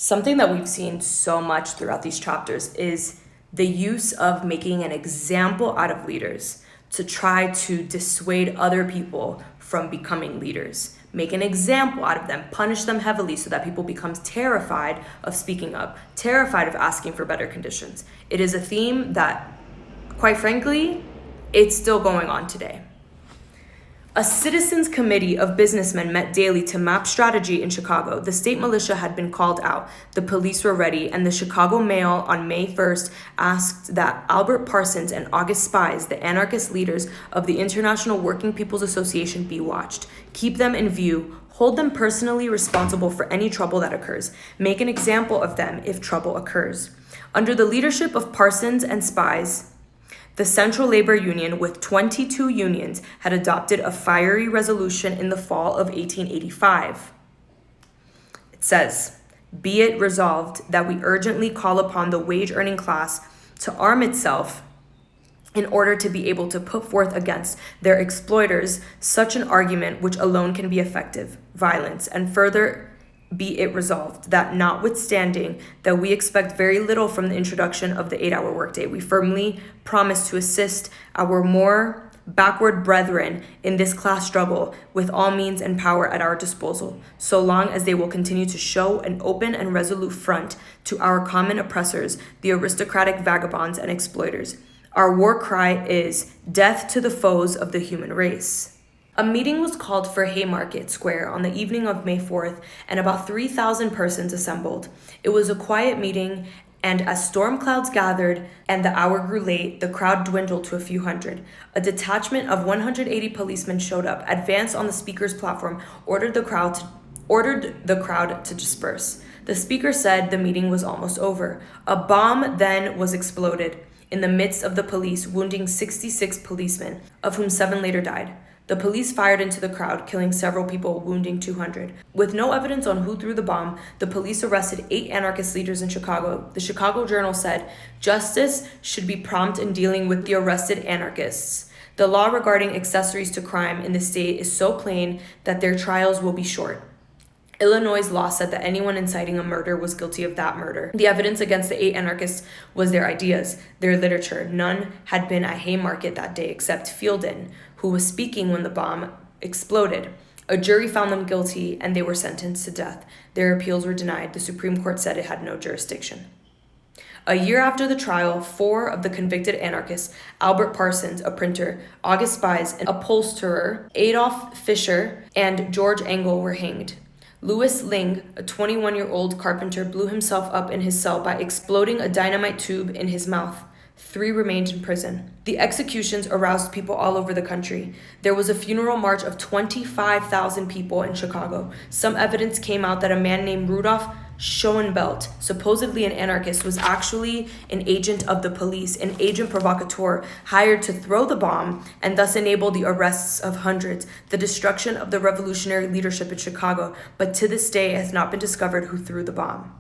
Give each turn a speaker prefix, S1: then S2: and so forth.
S1: Something that we've seen so much throughout these chapters is the use of making an example out of leaders to try to dissuade other people from becoming leaders. Make an example out of them, punish them heavily so that people become terrified of speaking up, terrified of asking for better conditions. It is a theme that, quite frankly, it's still going on today. A citizens committee of businessmen met daily to map strategy in Chicago. The state militia had been called out. The police were ready, and the Chicago Mail on May 1st asked that Albert Parsons and August Spies, the anarchist leaders of the International Working People's Association, be watched. Keep them in view. Hold them personally responsible for any trouble that occurs. Make an example of them if trouble occurs. Under the leadership of Parsons and Spies, the Central Labor Union, with 22 unions, had adopted a fiery resolution in the fall of 1885. It says, "Be it resolved that we urgently call upon the wage-earning class to arm itself in order to be able to put forth against their exploiters such an argument which alone can be effective, violence, and further be it resolved that notwithstanding that we expect very little from the introduction of the 8-hour workday, we firmly promise to assist our more backward brethren in this class struggle with all means and power at our disposal, so long as they will continue to show an open and resolute front to our common oppressors, the aristocratic vagabonds and exploiters. Our war cry is death to the foes of the human race." A meeting was called for Haymarket Square on the evening of May 4th, and about 3,000 persons assembled. It was a quiet meeting, and as storm clouds gathered and the hour grew late, the crowd dwindled to a few hundred. A detachment of 180 policemen showed up, advanced on the speaker's platform, ordered the crowd to disperse. The speaker said the meeting was almost over. A bomb then was exploded in the midst of the police, wounding 66 policemen, of whom 7 later died. The police fired into the crowd, killing several people, wounding 200. With no evidence on who threw the bomb, the police arrested 8 anarchist leaders in Chicago. The Chicago Journal said, "Justice should be prompt in dealing with the arrested anarchists. The law regarding accessories to crime in the state is so plain that their trials will be short." Illinois' law said that anyone inciting a murder was guilty of that murder. The evidence against the 8 anarchists was their ideas, their literature. None had been at Haymarket that day except Fielden, who was speaking when the bomb exploded. A jury found them guilty, and they were sentenced to death. Their appeals were denied. The Supreme Court said it had no jurisdiction. A year after the trial, 4 of the convicted anarchists, Albert Parsons, a printer, August Spies, an upholsterer, Adolph Fischer, and George Engel, were hanged. Louis Ling, a 21-year-old carpenter, blew himself up in his cell by exploding a dynamite tube in his mouth. 3 remained in prison. The executions aroused people all over the country. There was a funeral march of 25,000 people in Chicago. Some evidence came out that a man named Rudolph Schoenbelt, supposedly an anarchist, was actually an agent of the police, an agent provocateur hired to throw the bomb and thus enable the arrests of hundreds, the destruction of the revolutionary leadership in Chicago, but to this day has not been discovered who threw the bomb.